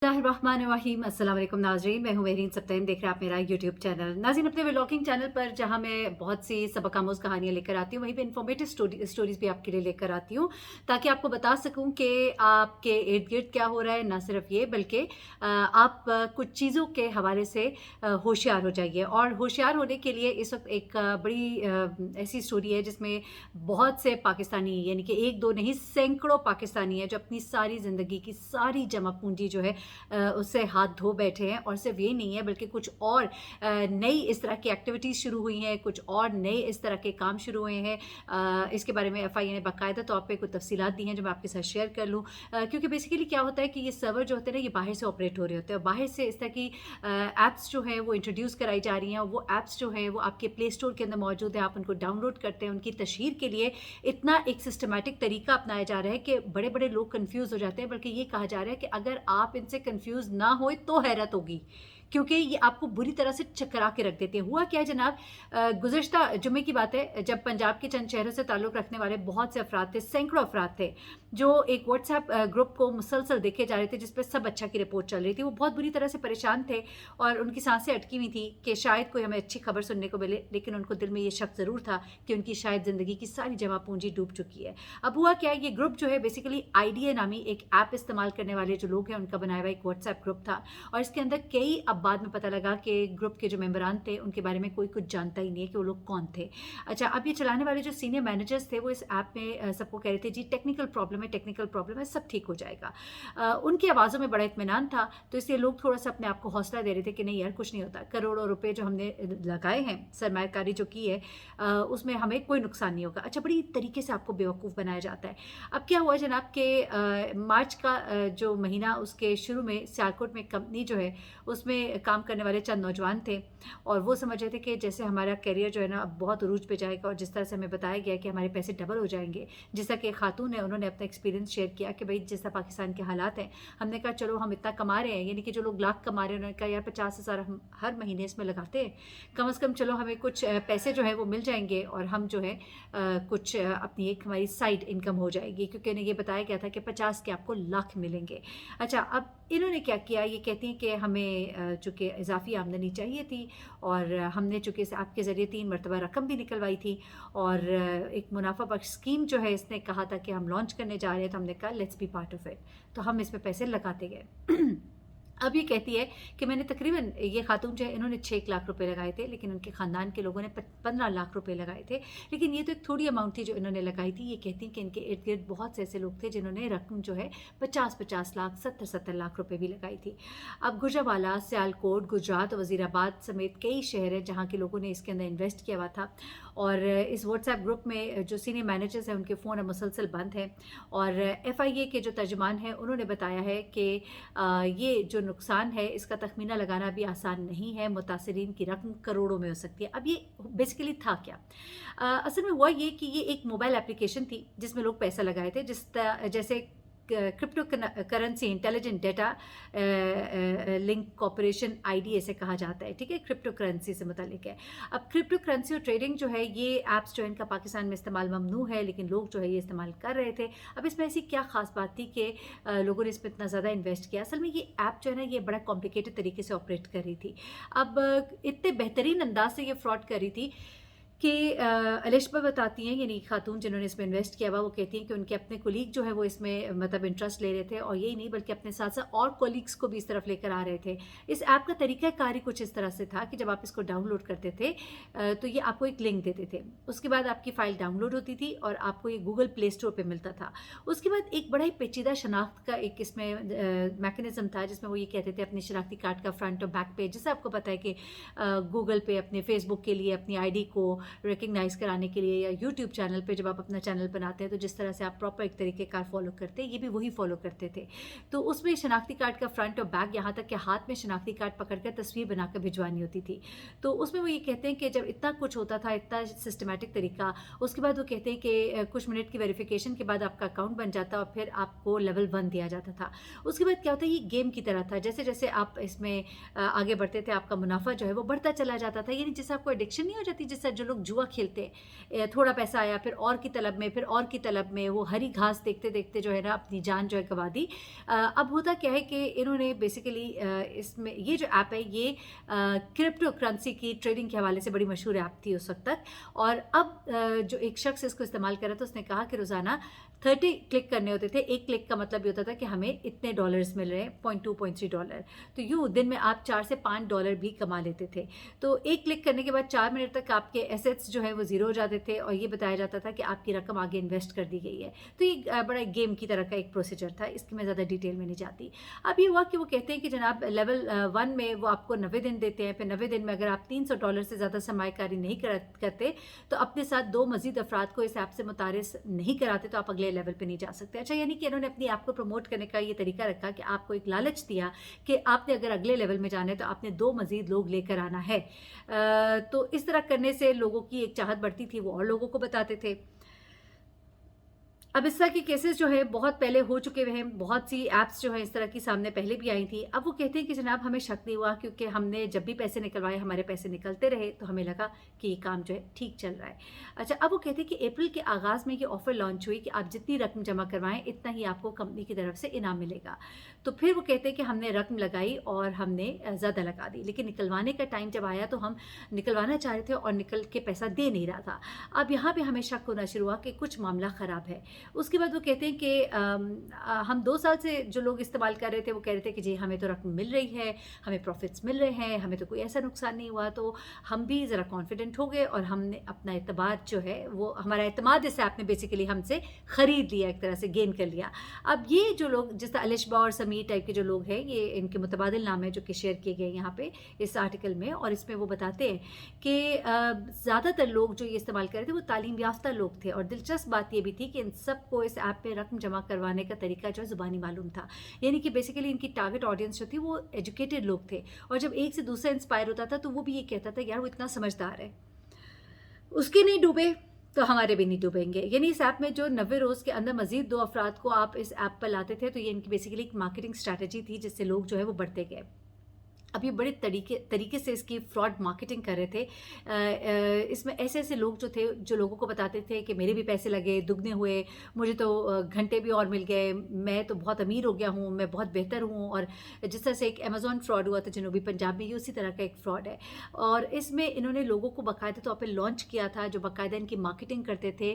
बिस्मिल्लाहिर्रहमानिर्रहीम। अस्सलाम वालेकुम नाज़रीन, मैं हूँ मेहरीन सब्तैन, देख रहे हैं आप मेरा यूट्यूब चैनल। नाज़रीन, अपने व्लॉगिंग चैनल पर जहाँ मैं बहुत सी सबक आमूज़ कहानियाँ लेकर आती हूँ, वहीं पे इन्फॉर्मेटिव स्टोरीज़ भी आपके लिए लेकर आती हूँ, ताकि आपको बता सकूँ कि आपके इर्द गिर्द क्या हो रहा है। ना सिर्फ ये, बल्कि आप कुछ चीज़ों के हवाले से होशियार हो जाइए। और होशियार होने के लिए इस वक्त एक बड़ी ऐसी स्टोरी है जिसमें बहुत से पाकिस्तानी, यानी कि एक दो नहीं सैकड़ों पाकिस्तानी है जो अपनी सारी ज़िंदगी की सारी जमा पूंजी जो है उससे हाथ धो बैठे हैं। और सिर्फ ये नहीं है, बल्कि कुछ और नई इस तरह की एक्टिविटीज़ शुरू हुई हैं, कुछ और नए इस तरह के काम शुरू हुए हैं। इसके बारे में एफआईए ने बाकायदा तौर पे कुछ तफसीलात दी हैं जो मैं आपके साथ शेयर कर लूँ। क्योंकि बेसिकली क्या होता है कि ये सर्वर जो होते हैं ना, ये बाहर से ऑपरेट हो रहे होते हैं, बाहर से इस तरह की ऐप्स जो हैं वो इंट्रोड्यूस कराई जा रही हैं। और वो ऐप्स जो हैं वो आपके प्ले स्टोर के अंदर मौजूद है, आप उनको डाउनलोड करते हैं। उनकी तशहीर के लिए इतना एक सिस्टमैटिक तरीका अपनाया जा रहा है कि बड़े बड़े लोग कंफ्यूज हो जाते हैं। बल्कि ये कहा जा रहा है कि अगर आप इनसे कंफ्यूज ना होए तो हैरत होगी, क्योंकि ये आपको बुरी तरह से चकरा के रख देते हैं। हुआ क्या है जनाब, गुज़िश्ता जुमे की बात है, जब पंजाब के चंद शहरों से ताल्लुक़ रखने वाले बहुत से अफराद थे, सैकड़ों अफराद थे, जो एक व्हाट्सएप ग्रुप को मुसलसल देखे जा रहे थे जिस पर सब अच्छा की रिपोर्ट चल रही थी। वो बहुत बुरी तरह से परेशान थे और उनकी सांसें अटकी हुई थी कि शायद कोई हमें अच्छी खबर सुनने को मिले। लेकिन उनको दिल में ये शक ज़रूर था कि उनकी शायद ज़िंदगी की सारी जमा पूंजी डूब चुकी है। अब हुआ क्या है, ये ग्रुप जो है बेसिकली आइडिया नामी एक ऐप इस्तेमाल करने वाले जो लोग हैं उनका बनाया हुआ एक व्हाट्सएप ग्रुप था। और इसके अंदर कई, अब बाद में पता लगा कि ग्रुप के जो मेंबरान थे उनके बारे में कोई कुछ जानता ही नहीं है कि वो लोग कौन थे। अच्छा, अब ये चलाने वाले जो सीनियर मैनेजर्स थे वो इस ऐप में सबको कह रहे थे जी टेक्निकल प्रॉब्लम है, टेक्निकल प्रॉब्लम है, सब ठीक हो जाएगा। उनकी आवाज़ों में बड़ा इत्मीनान था, तो इसलिए लोग थोड़ा सा अपने आप को हौसला दे रहे थे कि नहीं यार कुछ नहीं होता, करोड़ों रुपए जो हमने लगाए हैं, सरमायाकारी जो की है, उसमें हमें कोई नुकसान नहीं होगा। अच्छा, बड़ी तरीके से आपको बेवकूफ़ बनाया जाता है। अब क्या हुआ जनाब के मार्च का जो महीना, उसके शुरू में सियालकोट में कंपनी जो है उसमें काम करने वाले चंद नौजवान थे और वो समझ रहे थे कि जैसे हमारा करियर जो है ना अब बहुत उरूज पे जाएगा और जिस तरह से हमें बताया गया कि हमारे पैसे डबल हो जाएंगे। जिस तरह के खातून है उन्होंने अपना एक्सपीरियंस शेयर किया कि भाई जिस तरह पाकिस्तान के हालात हैं, हमने कहा चलो हम इतना कमा रहे हैं, यानी कि जो लोग लाख कमा रहे हैं उन्होंने कहा यार 50,000 हम हर महीने इसमें लगाते हैं, कम से कम चलो हमें कुछ पैसे जो है वो मिल जाएंगे और हम जो है कुछ अपनी एक हमारी साइड इनकम हो जाएगी। क्योंकि इन्हें ये बताया गया था कि 50 के आपको लाख मिलेंगे। अच्छा, अब इन्होंने क्या किया, ये कहती हैं कि हमें चूँकि इजाफी आमदनी चाहिए थी और हमने चूँकि आपके ज़रिए 3 मरतबा रकम भी निकलवाई थी और एक मुनाफा बख्श स्कीम जो है इसने कहा था कि हम लॉन्च करने जा रहे हैं, तो हमने कहा let's be part of it. तो हम इसमें पैसे लगाते गए। अब ये कहती है कि मैंने तकरीबन, ये खातून जो है इन्होंने 6 लाख रुपए लगाए थे, लेकिन उनके ख़ानदान के लोगों ने 15 लाख रुपए लगाए थे। लेकिन ये तो एक थोड़ी अमाउंट थी जो इन्होंने लगाई थी। ये कहती हैं कि इनके इर्द गिर्द बहुत से ऐसे लोग थे जिन्होंने रकम जो है 50-50 लाख, 70-70 लाख रुपए भी लगाई थी। अब गुजरांवाला, सियालकोट, गुजरात, वज़ीराबाद समेत कई शहर हैं जहाँ के लोगों ने इसके अंदर इन्वेस्ट किया हुआ था। और इस व्हाट्सएप ग्रुप में जो सीनियर मैनेजर्स हैं उनके फ़ोन अब मुसलसल बंद हैं। और एफआईए के जो तर्जुमान हैं उन्होंने बताया है कि ये जो नुकसान है इसका तखमीना लगाना भी आसान नहीं है, मुतासरीन की रकम करोड़ों में हो सकती है। अब ये बेसिकली था क्या, असल में हुआ ये कि ये एक मोबाइल एप्लीकेशन थी जिसमें लोग पैसा लगाए थे, जैसे crypto currency intelligent data link corporation ID ऐसे कहा जाता है, ठीक है, क्रिप्टो करेंसी से मुतालिक है। अब क्रिप्टो करेंसी और ट्रेडिंग जो है, ये ऐप्स जो है इनका पाकिस्तान में इस्तेमाल ममनू है, लेकिन लोग जो है ये इस्तेमाल कर रहे थे। अब इसमें ऐसी क्या खास बात थी कि लोगों ने इसमें इतना ज़्यादा इन्वेस्ट किया। असल में ये ऐप जो है ना ये बड़ा कॉम्प्लिकेटेड तरीके से ऑपरेट कर रही थी। अब इतने बेहतरीन अंदाज से ये फ्रॉड कर रही थी कि अलिशबा बताती हैं, यानी खातून जिन्होंने इसमें इन्वेस्ट किया हुआ, वो कहती हैं कि उनके अपने कोलीग जो है वो इसमें मतलब इंटरेस्ट ले रहे थे और यही नहीं बल्कि अपने साथ साथ और कोलीग्स को भी इस तरफ लेकर आ रहे थे। इस ऐप का तरीका कार्य कुछ इस तरह से था कि जब आप इसको डाउनलोड करते थे तो ये आपको एक लिंक देते थे, उसके बाद आपकी फ़ाइल डाउनलोड होती थी और आपको ये गूगल प्ले स्टोर पर मिलता था। उसके बाद एक बड़ा ही पेचीदा शनाख्त का एक इसमें मैकेनिज़्म था जिसमें वो ये कहते थे अपने शनाख्ती कार्ड का फ्रंट और बैक पेज, जैसे आपको पता है कि गूगल पे अपने फेसबुक के लिए अपनी आईडी को रिकग्नाइज कराने के लिए या यूट्यूब चैनल पे जब आप अपना चैनल बनाते हैं तो जिस तरह से आप प्रॉपर एक तरीके कार फॉलो करते हैं, ये भी वही फॉलो करते थे। तो उसमें शनाख्ती कार्ड का फ्रंट और बैक, यहाँ तक कि हाथ में शनाख्ती कार्ड पकड़कर तस्वीर बनाकर भिजवानी होती थी। तो उसमें वो ये कहते हैं कि जब इतना कुछ होता था, इतना सिस्टमेटिक तरीका, उसके बाद वो कहते हैं कि कुछ मिनट की वेरिफिकेशन के बाद आपका अकाउंट बन जाता और फिर आपको लेवल 1 दिया जाता था। उसके बाद क्या होता है, ये गेम की तरह था, जैसे जैसे आप इसमें आगे बढ़ते थे आपका मुनाफा जो है वो बढ़ता चला जाता था। यानी जैसे आपको एडिक्शन नहीं हो जाती, जिससे जो लोग लोग जुआ खेलते हैं, थोड़ा पैसा आया फिर और की तलब में, फिर और की तलब में, वो हरी घास देखते देखते जो है ना अपनी जान जो है गंवा दी। अब होता क्या है कि इन्होंने बेसिकली इसमें ये जो ऐप है ये क्रिप्टो करेंसी की ट्रेडिंग के हवाले से बड़ी मशहूर ऐप थी उस वक्त तक। और अब जो एक शख्स इसको इस्तेमाल कर रहा था उसने कहा कि रोज़ाना 30 क्लिक करने होते थे। एक क्लिक का मतलब ये होता था कि हमें इतने डॉलर्स मिल रहे हैं, $0.2-0.3। तो यूँ दिन में आप $4 से $5 भी कमा लेते थे। तो एक क्लिक करने के बाद 4 मिनट तक आपके एसेट्स जो है वो ज़ीरो हो जाते थे और ये बताया जाता था कि आपकी रकम आगे इन्वेस्ट कर दी गई है। तो ये बड़ा गेम की तरह का एक प्रोसीजर था, इसकी मैं ज़्यादा डिटेल में नहीं जाती। अब ये हुआ कि वो कहते हैं कि जनाब लेवल 1 में वो आपको 90 दिन देते हैं, फिर 90 दिन में अगर आप $300 से ज़्यादा सरमायाकारी नहीं करते तो अपने साथ 2 मज़ीद अफराद को इस ऐप से मुतारिस नहीं कराते तो आप अगले लेवल पे नहीं जा सकते। अच्छा, यानी कि इन्होंने अपनी ऐप को प्रमोट करने का ये तरीका रखा कि आपको एक लालच दिया कि आपने अगर अगले लेवल में जाना है तो आपने 2 मज़ीद लोग लेकर आना है। तो इस तरह करने से लोगों की एक चाहत बढ़ती थी, वो और लोगों को बताते थे। अब इस तरह के केसेस जो है बहुत पहले हो चुके हुए हैं, बहुत सी ऐप्स जो है इस तरह की सामने पहले भी आई थी। अब वो कहते हैं कि जनाब हमें शक नहीं हुआ क्योंकि हमने जब भी पैसे निकलवाए हमारे पैसे निकलते रहे तो हमें लगा कि ये काम जो है ठीक चल रहा है। अच्छा, अब वो कहते हैं कि अप्रैल के आगाज़ में ये ऑफ़र लॉन्च हुई कि आप जितनी रकम जमा करवाएं इतना ही आपको कंपनी की तरफ से इनाम मिलेगा। तो फिर वो कहते हैं कि हमने रकम लगाई और हमने ज़्यादा लगा दी, लेकिन निकलवाने का टाइम जब आया तो हम निकलवाना चाह रहे थे और निकल के पैसा दे नहीं रहा था। अब यहाँ पर हमें शक होना शुरू हुआ कि कुछ मामला ख़राब है। उसके बाद वो कहते हैं कि हम 2 साल से जो लोग इस्तेमाल कर रहे थे वो कह रहे थे कि जी हमें तो रकम मिल रही है, हमें प्रॉफिट्स मिल रहे हैं, हमें तो कोई ऐसा नुकसान नहीं हुआ। तो हम भी ज़रा कॉन्फिडेंट हो गए और हमने अपना एतमाद जो है वो हमारा एतमाद इस ऐप ने बेसिकली हमसे ख़रीद लिया, एक तरह से गेन कर लिया। अब ये जो लोग जैसे अलिशबा और समीर टाइप के जो लोग हैं, ये इनके मुतबादिल नाम है जो कि शेयर किए गए यहाँ पे इस आर्टिकल में। और इसमें वो बताते हैं कि ज़्यादातर लोग जो ये इस्तेमाल कर रहे थे वो तालीम याफ्ता लोग थे। और दिलचस्प बात ये भी थी कि इन सबको इस ऐप पे रकम जमा करवाने का तरीका जो है ज़ुबानी मालूम था, यानी कि बेसिकली इनकी टारगेट ऑडियंस जो थी वो एजुकेटेड लोग थे। और जब एक से दूसरा इंस्पायर होता था तो वो भी ये कहता था यार वो इतना समझदार है, उसके नहीं डूबे तो हमारे भी नहीं डूबेंगे। यानी इस ऐप में जो 90 रोज़ के अंदर मज़ीद 2 अफराद को आप इस ऐप पर लाते थे तो ये इनकी बेसिकली एक मार्केटिंग स्ट्रैटेजी थी जिससे लोग जो है वो बढ़ते गए। अब ये बड़े तरीके से इसकी फ्रॉड मार्केटिंग कर रहे थे। इसमें ऐसे लोग जो थे जो लोगों को बताते थे कि मेरे भी पैसे लगे, दुगने हुए, मुझे तो घंटे भी और मिल गए, मैं तो बहुत अमीर हो गया हूँ, मैं बहुत बेहतर हूँ। और जिस तरह से एक अमेज़ॉन फ्रॉड हुआ था जनूबी पंजाब में, ये उसी तरह का एक फ्रॉड है। और इसमें इन्होंने लोगों को बाकायदा तौर पर लॉन्च किया था जो बाकायदा इनकी मार्केटिंग करते थे,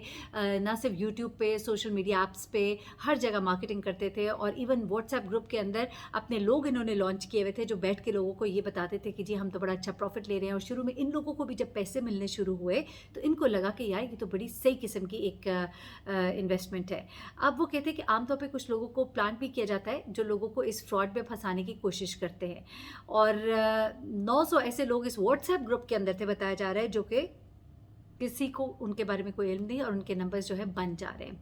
ना सिर्फ यूट्यूब पे, सोशल मीडिया ऐप्स पे, हर जगह मार्केटिंग करते थे। और इवन व्हाट्सएप ग्रुप के अंदर अपने लोग इन्होंने लॉन्च किए हुए थे जो बैठ के लोगों को ये बताते थे कि जी हम तो बड़ा अच्छा प्रॉफिट ले रहे हैं। और शुरू में इन लोगों को भी जब पैसे मिलने शुरू हुए तो इनको लगा कि यार ये तो बड़ी सही किस्म की एक इन्वेस्टमेंट है। अब वो कहते हैं कि आमतौर पे कुछ लोगों को प्लान भी किया जाता है जो लोगों को इस फ्रॉड में फंसाने की कोशिश करते हैं। और 900 ऐसे लोग इस व्हाट्सएप ग्रुप के अंदर थे, बताया जा रहा है, जो कि किसी को उनके बारे में कोई इल्म नहीं और उनके नंबर्स जो है बन जा रहे हैं।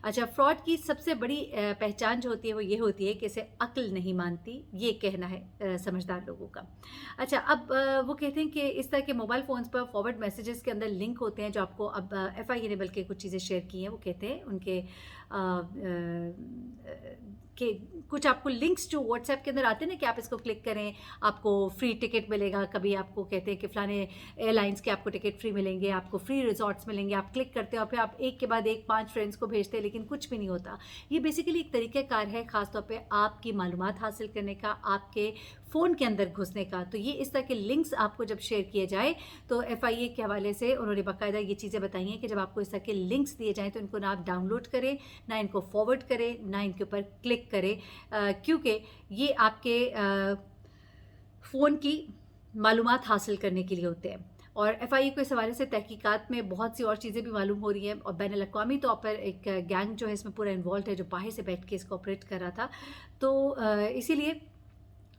अच्छा, फ्रॉड की सबसे बड़ी पहचान जो होती है वो ये होती है कि इसे अक्ल नहीं मानती, ये कहना है समझदार लोगों का। अच्छा, अब वो कहते हैं कि इस तरह के मोबाइल फ़ोन्स पर फॉरवर्ड मैसेजेस के अंदर लिंक होते हैं जो आपको अब FIA ने बल्कि कुछ चीज़ें शेयर की हैं। वो कहते हैं उनके कि कुछ आपको लिंक्स जो व्हाट्सएप के अंदर आते हैं ना कि आप इसको क्लिक करें आपको फ्री टिकट मिलेगा, कभी आपको कहते हैं कि फ़लाने एयरलाइंस के आपको टिकट फ्री मिलेंगे, आपको फ्री रिजॉर्ट्स मिलेंगे, आप क्लिक करते हैं और फिर आप एक के बाद एक 5 फ्रेंड्स को भेजते हैं लेकिन कुछ भी नहीं होता। ये बेसिकली एक तरीक़ाकार है ख़ासतौर पे आपकी मालूमात हासिल करने का, आपके फ़ोन के अंदर घुसने का। तो ये इस तरह के लिंक्स आपको जब शेयर किए जाए तो FIA के हवाले से उन्होंने बाकायदा ये चीज़ें बताई हैं कि जब आपको इस तरह के लिंक्स दिए जाएँ तो इनको ना आप डाउनलोड करें, ना इनको फॉरवर्ड करें, ना इनके ऊपर क्लिक करें, क्योंकि ये आपके फ़ोन की मालूमात हासिल करने के लिए होते हैं। और FIA को इस हवाले से तहकीकात में बहुत सी और चीज़ें भी मालूम हो रही हैं। और बैनुल-अक़वामी तौर पर एक गैंग जो है इसमें पूरा इन्वॉल्व है जो बाहर से बैठ के इसको ऑपरेट कर रहा था। तो इसीलिए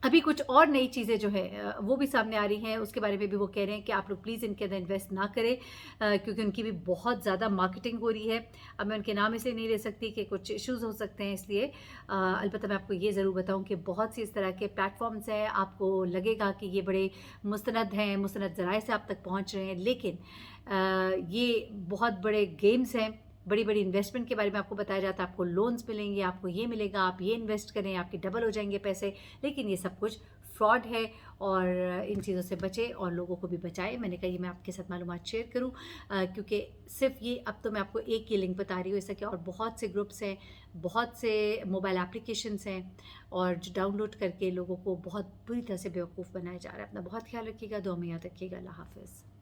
अभी कुछ और नई चीज़ें जो है वो भी सामने आ रही हैं, उसके बारे में भी वो कह रहे हैं कि आप लोग प्लीज़ इनके अंदर इन्वेस्ट ना करें, क्योंकि उनकी भी बहुत ज़्यादा मार्केटिंग हो रही है। अब मैं उनके नाम इसलिए नहीं ले सकती कि कुछ इश्यूज़ हो सकते हैं, इसलिए अलबत्ता मैं आपको ये ज़रूर बताऊं कि बहुत सी इस तरह के प्लेटफॉर्म्स हैं, आपको लगेगा कि ये बड़े मुस्तनद हैं, मुस्तनद ज़राए से आप तक पहुँच रहे हैं, लेकिन ये बहुत बड़े गेम्स हैं बड़ी बड़ी इन्वेस्टमेंट के बारे में आपको बताया जाता है, आपको लोन्स मिलेंगे, आपको ये मिलेगा, आप ये इन्वेस्ट करें, आपके डबल हो जाएंगे पैसे, लेकिन ये सब कुछ फ्रॉड है और इन चीज़ों से बचें और लोगों को भी बचाएं। मैंने कहा ये मैं आपके साथ मालूमात शेयर करूं, क्योंकि सिर्फ ये अब तो मैं आपको एक ही लिंक बता रही हूँ, ऐसा कि और बहुत से ग्रुप्स हैं, बहुत से मोबाइल एप्लीकेशंस हैं और जो डाउनलोड करके लोगों को बहुत बुरी तरह से बेवकूफ़ बनाया जा रहा है। अपना बहुत ख्याल रखिएगा, दुआ में याद रखिएगा। अल्लाह हाफ़िज़।